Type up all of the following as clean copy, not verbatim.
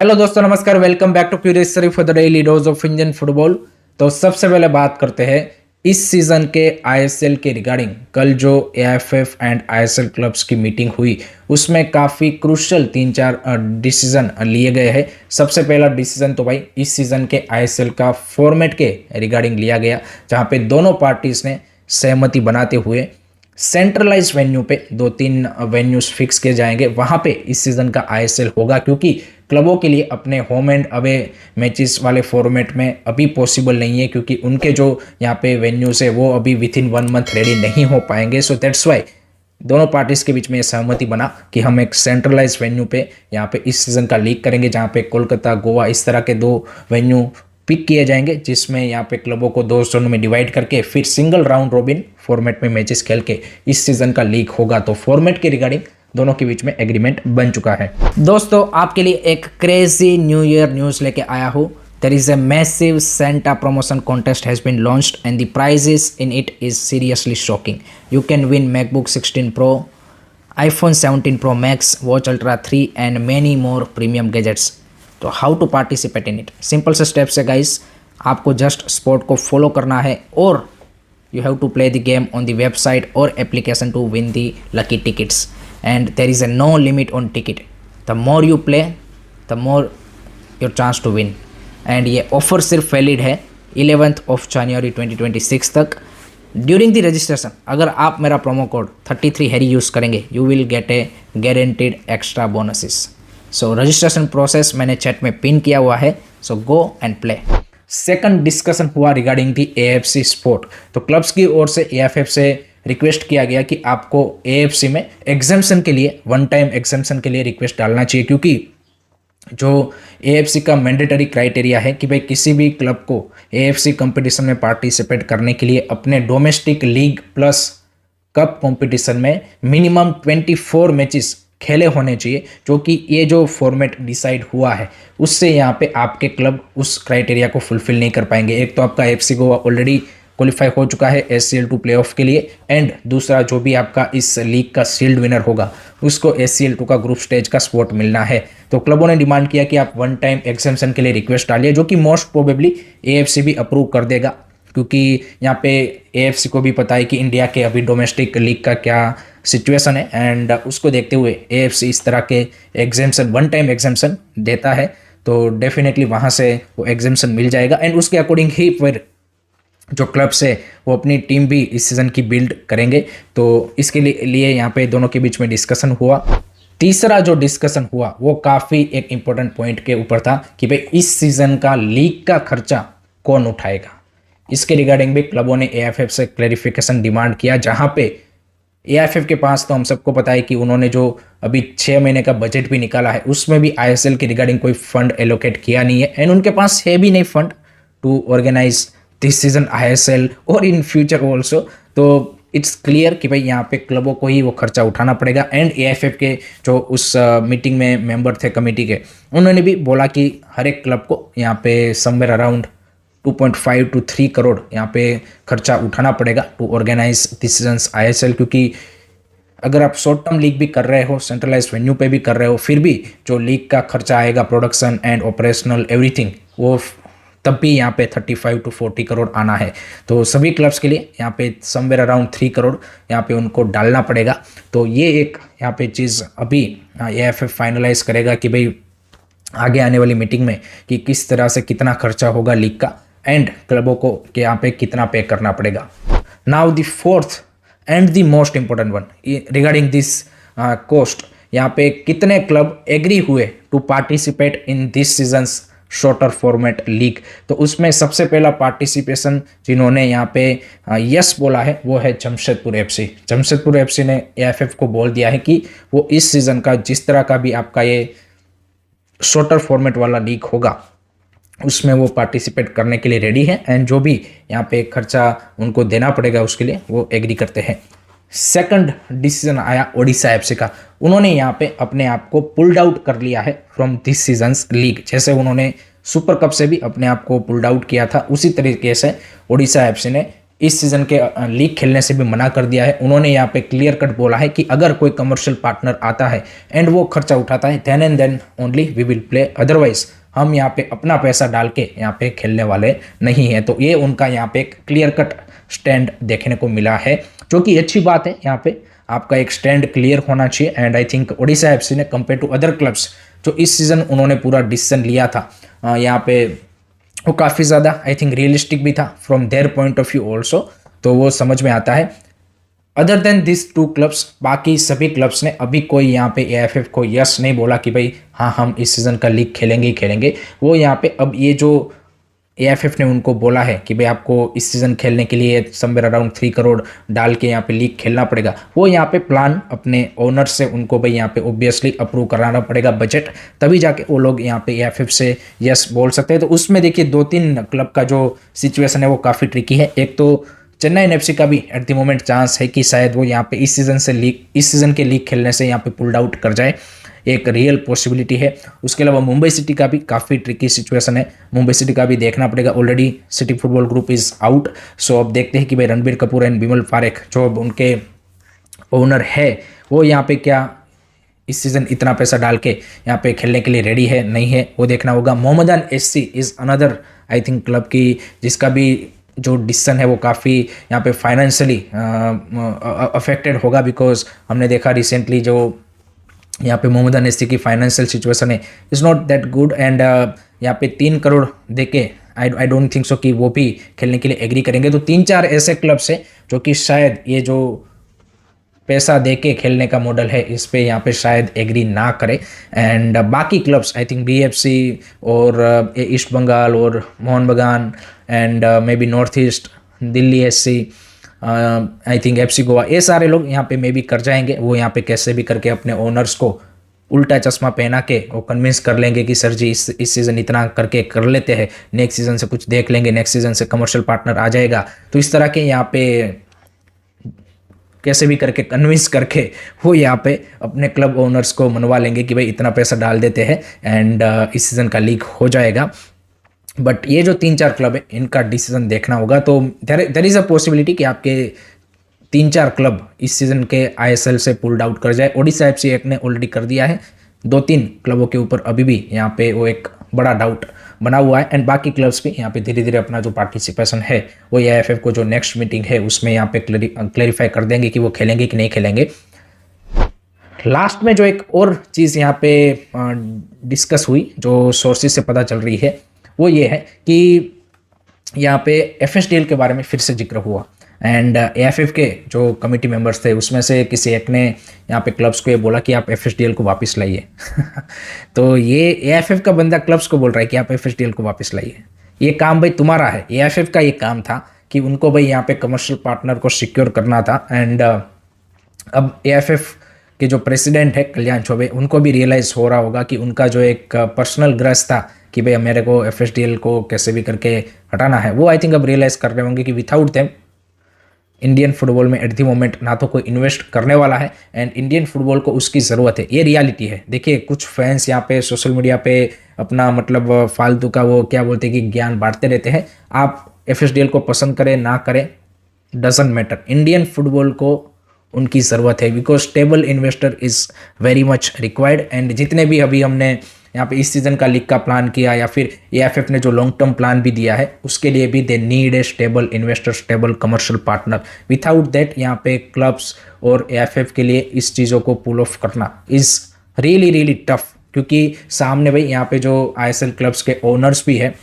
Hello दोस्तों, नमस्कार। Welcome back to curious Sharif for the daily dose of Indian football. तो सबसे पहले बात करते हैं इस सीजन के आईएसएल के रिगार्डिंग। कल जो एएफएफ एंड आईएसएल क्लब्स की मीटिंग हुई उसमें काफ़ी क्रूशल 3-4 डिसीजन लिए गए हैं। सबसे पहला डिसीजन तो भाई इस सीजन के आईएसएल का फॉर्मेट के रिगार्डिंग लिया गया, जहां पे दोनों पार्टीज ने सहमति बनाते हुए सेंट्रलाइज वेन्यू पे 2-3 वेन्यूज फिक्स किए जाएंगे। वहां पे इस सीजन का आईएसएल होगा, क्योंकि क्लबों के लिए अपने होम एंड अवे मैचेस वाले फॉर्मेट में अभी पॉसिबल नहीं है, क्योंकि उनके जो यहाँ पे वेन्यूज है वो अभी विथ इन 1 मंथ रेडी नहीं हो पाएंगे। सो दैट्स वाई दोनों पार्टीज के बीच में सहमति बना कि हम एक सेंट्रलाइज वेन्यू पे यहाँ पे इस सीजन का लीग करेंगे, जहाँ पे कोलकाता, गोवा इस तरह के 2 वेन्यू पिक किए जाएंगे, जिसमें यहाँ पे क्लबों को 2 जोन में डिवाइड करके फिर सिंगल राउंड रोबिन फॉर्मेट में मैचेस खेल के इस सीजन का लीग होगा। तो फॉर्मेट के रिगार्डिंग दोनों के बीच में एग्रीमेंट बन चुका है। दोस्तों, आपके लिए एक क्रेजी न्यू ईयर न्यूज लेके आया हूँ। There is a massive Santa promotion contest has been launched and the prizes in it is seriously shocking. You can win MacBook 16 Pro, iPhone 17 Pro Max, Watch Ultra 3 and many more premium gadgets. तो how to participate in इट? Simple से steps है guys. आपको just sport को follow करना है और you have to play the game on the website और application to win the lucky tickets and there is a no limit on ticket. The more you play the more your chance to win. And ये offer सिर्फ valid है 11th of January 2026 तक। During the registration अगर आप मेरा promo code 33 Harry use करेंगे you will get a guaranteed extra bonuses. So registration process मैंने chat में पिन किया हुआ है, so go and play. Second discussion हुआ रिगार्डिंग दी एएफसी स्पोर्ट। तो क्लब्स की ओर से एएफएफ से रिक्वेस्ट किया गया कि आपको एएफसी में एग्जाम्पशन के लिए, वन टाइम एग्जाम्पशन के लिए रिक्वेस्ट डालना चाहिए, क्योंकि जो एएफसी का मैंडेटरी क्राइटेरिया है कि भाई किसी भी क्लब को एएफसी कंपटीशन में पार्टिसिपेट करने के लिए अपने domestic league plus cup competition में मिनिमम 24 मैचेस खेले होने चाहिए, जो कि ये जो फॉर्मेट डिसाइड हुआ है उससे यहाँ पे आपके क्लब उस क्राइटेरिया को फुलफिल नहीं कर पाएंगे। एक तो आपका एफसी गोवा ऑलरेडी क्वालिफाई हो चुका है SCL2 प्लेऑफ के लिए, एंड दूसरा जो भी आपका इस लीग का शील्ड विनर होगा उसको SCL2 का ग्रुप स्टेज का स्पॉट मिलना है। तो क्लबों ने डिमांड किया कि आप वन टाइम एग्जाम्पशन के लिए रिक्वेस्ट डालिए, जो कि मोस्ट प्रोबेबली एएफसी भी अप्रूव कर देगा, क्योंकि यहाँ पे एएफसी को भी पता है कि इंडिया के अभी डोमेस्टिक लीग का क्या सिचुएशन है, एंड उसको देखते हुए एएफसी इस तरह के एग्जाम्पशन, वन टाइम एग्जाम्पशन देता है। तो डेफिनेटली वहाँ से वो एग्जाम्पशन मिल जाएगा, एंड उसके अकॉर्डिंग ही फिर जो क्लब्स है वो अपनी टीम भी इस सीज़न की बिल्ड करेंगे। तो इसके लिए यहाँ पे दोनों के बीच में डिस्कशन हुआ। तीसरा जो डिस्कशन हुआ वो काफ़ी एक इम्पोर्टेंट पॉइंट के ऊपर था कि भाई इस सीज़न का लीग का खर्चा कौन उठाएगा। इसके रिगार्डिंग भी क्लबों ने एएफएफ से क्लैरिफिकेशन डिमांड किया, जहाँ पे एएफएफ के पास तो हम सबको पता है कि उन्होंने जो अभी 6 महीने का बजट भी निकाला है उसमें भी आईएसएल के रिगार्डिंग कोई फंड एलोकेट किया नहीं है, एंड उनके पास है भी नहीं fund to organise this season ISL और इन फ्यूचर ऑल्सो। तो इट्स क्लियर कि भाई यहाँ पे क्लबों को ही वो खर्चा उठाना पड़ेगा। एंड एएफएफ के जो उस मीटिंग में मेंबर थे कमेटी के, उन्होंने भी बोला कि हर एक क्लब को यहाँ पे समवेयर अराउंड 2.5 to 3 करोड़ यहाँ पे खर्चा उठाना पड़ेगा to organise this season's ISL, क्योंकि अगर आप शॉर्ट टर्म लीग भी कर रहे हो, सेंट्रलाइज वेन्यू पे भी कर रहे हो, फिर भी जो लीग का खर्चा आएगा, प्रोडक्शन एंड ऑपरेशनल एवरीथिंग, वो तब भी यहाँ पे 35 to 40 करोड़ आना है। तो सभी क्लब्स के लिए यहाँ पे समवेयर अराउंड 3 करोड़ यहाँ पे उनको डालना पड़ेगा। तो ये एक यहाँ पे चीज़ अभी एएफएफ फाइनलाइज करेगा कि भाई आगे आने वाली मीटिंग में कि किस तरह से कितना खर्चा होगा लीग का, एंड क्लबों को कि यहाँ पे कितना पे करना पड़ेगा। Now the fourth and the most important one regarding this cost, यहाँ पे कितने क्लब एग्री हुए to participate in this season's shorter format league. तो उसमें सबसे पहला पार्टिसिपेशन जिन्होंने यहाँ पे यस बोला है वो है जमशेदपुर एफसी। जमशेदपुर एफसी ने एएफएफ को बोल दिया है कि वो इस सीजन का जिस तरह का भी आपका ये शॉर्टर फॉर्मेट वाला लीग होगा उसमें वो पार्टिसिपेट करने के लिए रेडी है, एंड जो भी यहाँ पे खर्चा उनको देना पड़ेगा उसके लिए वो एग्री करते हैं। सेकंड डिसीजन आया ओडिशा एफसी का। उन्होंने यहाँ पे अपने आप को पुल्ड आउट कर लिया है फ्रॉम दिस सीजन्स लीग। जैसे उन्होंने सुपर कप से भी अपने आप को पुल्ड आउट किया था, उसी तरीके से ओडिशा एफसी ने इस सीज़न के लीग खेलने से भी मना कर दिया है। उन्होंने यहाँ पे क्लियर कट बोला है कि अगर कोई कमर्शियल पार्टनर आता है एंड वो खर्चा उठाता है then and then only we will play, otherwise हम यहाँ पे अपना पैसा डाल के यहाँ पे खेलने वाले नहीं हैं। तो ये उनका यहाँ पे एक क्लियर कट स्टैंड देखने को मिला है, जो कि अच्छी बात है। यहाँ पे आपका एक स्टैंड क्लियर होना चाहिए and I think Odisha FC ने कंपेयर टू अदर क्लब्स जो इस सीज़न उन्होंने पूरा डिसीजन लिया था यहाँ पे, वो काफ़ी ज़्यादा आई थिंक रियलिस्टिक भी था from their point of view also, तो वो समझ में आता है। Other than this two clubs, बाकी सभी क्लब्स ने अभी कोई यहाँ पे एएफएफ को यस नहीं बोला कि भाई हाँ हम इस सीज़न का लीग खेलेंगे ही खेलेंगे। वो यहाँ पे अब ये जो एएफएफ ने उनको बोला है कि भाई आपको इस सीज़न खेलने के लिए समवेयर अराउंड 3 करोड़ डाल के यहाँ पे लीग खेलना पड़ेगा, वो यहाँ पे प्लान अपने ओनर से उनको भाई यहाँ पे ऑब्वियसली अप्रूव कराना पड़ेगा बजट, तभी जाके वो लोग यहाँ पे एएफएफ से यस बोल सकते हैं। तो उसमें देखिए 2-3 क्लब का जो सिचुएशन है वो काफ़ी ट्रिकी है। एक तो चेन्नई एफसी का भी एट द मोमेंट चांस है कि शायद वो यहाँ पे इस सीज़न के लीग खेलने से यहाँ पे पुल्ड आउट कर जाए, एक रियल पॉसिबिलिटी है। उसके अलावा मुंबई सिटी का भी काफ़ी ट्रिकी सिचुएशन है, मुंबई सिटी का भी देखना पड़ेगा। Already city football group is out, so अब देखते हैं कि भाई रणबीर कपूर एंड बिमल पारेख जो अब उनके ओनर है वो यहाँ पे क्या इस सीज़न इतना पैसा डाल के यहाँ पे खेलने के लिए रेडी है नहीं है, वो देखना होगा। Mohammedan SC is another I think club की जिसका भी जो डिसीजन है वो काफ़ी यहाँ पे फाइनेंशियली अफेक्टेड होगा, बिकॉज हमने देखा रिसेंटली जो यहाँ पे मोहम्मदन एससी की फाइनेंशियल सिचुएशन है is not that good and यहाँ पे 3 करोड़ देके आई डोंट थिंक सो कि वो भी खेलने के लिए एग्री करेंगे। तो 3-4 ऐसे क्लब्स हैं जो कि शायद ये जो पैसा देके खेलने का मॉडल है इस पे यहाँ पे शायद एग्री ना करे एंड बाकी क्लब्स आई थिंक बीएफसी और ईस्ट बंगाल और मोहन बगान and may be north east Delhi SC, I think FC Goa, ये सारे लोग यहाँ पे मे बी कर जाएंगे। वो यहाँ पे कैसे भी करके अपने ओनर्स को उल्टा चश्मा पहना के वो कन्विंस कर लेंगे कि सर जी इस सीज़न इतना करके कर लेते हैं, नेक्स्ट सीज़न से कुछ देख लेंगे, नेक्स्ट सीज़न से कमर्शियल पार्टनर आ जाएगा। तो इस तरह के यहाँ पे कैसे भी करके कन्विंस करके वो यहाँ पे अपने क्लब ओनर्स को मनवा लेंगे कि भाई इतना पैसा डाल देते हैं एंड इस सीज़न का लीग हो जाएगा। बट ये जो 3-4 क्लब है इनका डिसीजन देखना होगा। तो देयर इज़ अ पॉसिबिलिटी कि आपके 3-4 क्लब इस सीज़न के आईएसएल से पुल्ड आउट कर जाए। ओडिशा एफसी एक ने ऑलरेडी कर दिया है, 2-3 क्लबों के ऊपर अभी भी यहाँ पे वो एक बड़ा डाउट बना हुआ है एंड बाकी क्लब्स भी यहाँ पे धीरे धीरे अपना जो पार्टिसिपेशन है वो एआईएफएफ को जो नेक्स्ट मीटिंग है उसमें यहाँ पे क्लैरिफाई कर देंगे कि वो खेलेंगे कि नहीं खेलेंगे। लास्ट में जो एक और चीज़ यहाँ पे डिस्कस हुई जो सोर्सेज से पता चल रही है वो ये है कि यहाँ पे एफएसडीएल के बारे में फिर से जिक्र हुआ एंड एएफएफ के जो कमेटी मेंबर्स थे उसमें से किसी एक ने यहाँ पे क्लब्स को ये बोला कि आप एफएसडीएल को वापस लाइए तो ये एएफएफ का बंदा क्लब्स को बोल रहा है कि आप एफएसडीएल को वापस लाइए, ये काम भाई तुम्हारा है। एएफएफ का ये काम था कि उनको भाई यहाँ पे कमर्शियल पार्टनर को सिक्योर करना था एंड अब एएफएफ के जो प्रेसिडेंट है कल्याण चौबे उनको भी रियलाइज़ हो रहा होगा कि उनका जो एक पर्सनल ग्रज था कि भाई मेरे को एफएसडीएल को कैसे भी करके हटाना है, वो आई थिंक अब रियलाइज़ कर रहे होंगे कि विथआउट देम इंडियन फुटबॉल में एट द मोमेंट ना तो कोई इन्वेस्ट करने वाला है एंड इंडियन फुटबॉल को उसकी ज़रूरत है। ये रियलिटी है। देखिए कुछ फैंस यहाँ पे सोशल मीडिया पे अपना मतलब फालतू का वो क्या बोलते हैं कि ज्ञान बांटते रहते हैं। आप एफएसडीएल को पसंद करें ना करें डजंट मैटर, इंडियन फुटबॉल को उनकी ज़रूरत है because stable investor is very much required and जितने भी अभी हमने यहाँ पे इस सीज़न का लीग का प्लान किया या फिर एएफएफ ने जो लॉन्ग टर्म प्लान भी दिया है उसके लिए भी they need a stable investor, stable commercial partner. Without that यहाँ पे क्लब्स और एएफएफ के लिए इस चीज़ों को पुल ऑफ करना इज़ रियली रियली टफ, क्योंकि सामने भाई यहाँ पे जो आईएसएल क्लब्स के ओनर्स भी है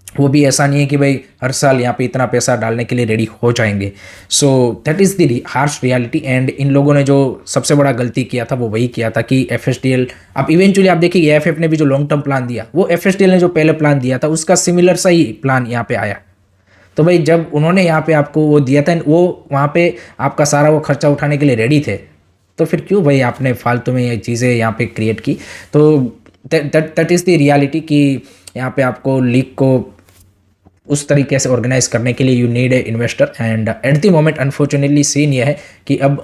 वो भी ऐसा नहीं है कि भाई हर साल यहाँ पे इतना पैसा डालने के लिए रेडी हो जाएंगे। So that is the harsh reality and in लोगों ने जो सबसे बड़ा गलती किया था वो वही किया था कि एफएसडीएल, अब इवेंचुअली आप देखिए एएफएफ ने भी जो लॉन्ग टर्म प्लान दिया वो एफएसडीएल ने जो पहले प्लान दिया था उसका सिमिलर सा ही प्लान यहाँ पे आया। तो भाई जब उन्होंने यहाँ पे आपको वो दिया था वो वहाँ पे आपका सारा वो खर्चा उठाने के लिए रेडी थे, तो फिर क्यों भाई आपने फालतू में ये चीज़ें यहाँ पे क्रिएट की। तो दैट इज़ द रियलिटी कि यहाँ पे आपको लीग को उस तरीके से ऑर्गेनाइज करने के लिए you need a investor and at the moment unfortunately scene ये है कि अब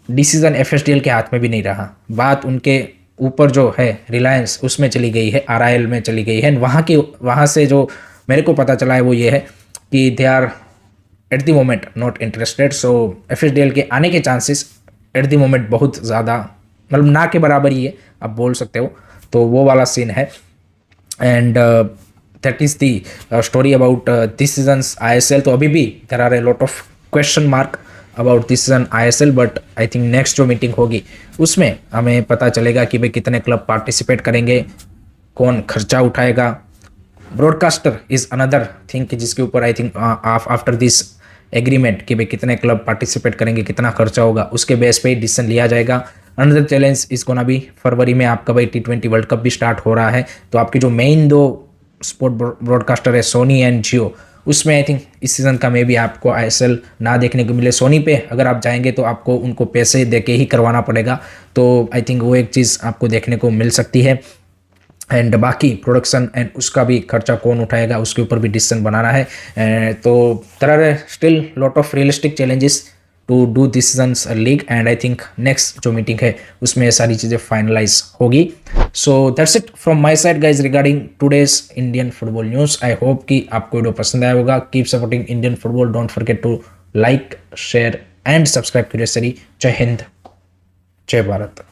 डिसीजन एफएसडीएल के हाथ में भी नहीं रहा, बात उनके ऊपर जो है रिलायंस उसमें चली गई है, आरआईएल में चली गई है। वहाँ से जो मेरे को पता चला है वो ये है कि they are at the moment not interested. So FSDL के आने के चांसेस एट द मोमेंट बहुत ज़्यादा, मतलब ना के बराबर ही है, आप बोल सकते हो। तो वो वाला सीन है। And that is the story about this season's ISL। तो अभी भी there are a lot of question mark about this season ISL, but I think next जो मीटिंग होगी उसमें हमें पता चलेगा कि भाई कितने क्लब पार्टिसिपेट करेंगे, कौन खर्चा उठाएगा। ब्रॉडकास्टर इज़ अनदर थिंग कि जिसके ऊपर I think after this agreement कि भाई कितने क्लब पार्टिसिपेट करेंगे, कितना खर्चा होगा, उसके बेस पे डिसीजन लिया जाएगा। अनदर चैलेंज इस गोना भी फरवरी में आपका भाई T20 वर्ल्ड कप भी स्टार्ट हो रहा है। तो आपकी जो मेन दो स्पोर्ट ब्रॉडकास्टर है सोनी एंड जियो, उसमें आई थिंक इस सीज़न का मे भी आपको ISL ना देखने को मिले। सोनी पे अगर आप जाएंगे तो आपको उनको पैसे दे के ही करवाना पड़ेगा। तो आई थिंक वो एक चीज़ आपको देखने को मिल सकती है। एंड बाकी प्रोडक्शन एंड उसका भी खर्चा कौन उठाएगा उसके ऊपर भी डिसीजन बनाना है। तो there are still lot of realistic challenges to do this season's league. And I think next जो मीटिंग है उसमें ये सारी चीज़ें फाइनलाइज होगी। So that's it from my side guys regarding today's Indian football news. I hope कि आपको video पसंद आया होगा। Keep supporting Indian football, don't forget to like, share and subscribe curious study. जय हिंद, जय भारत।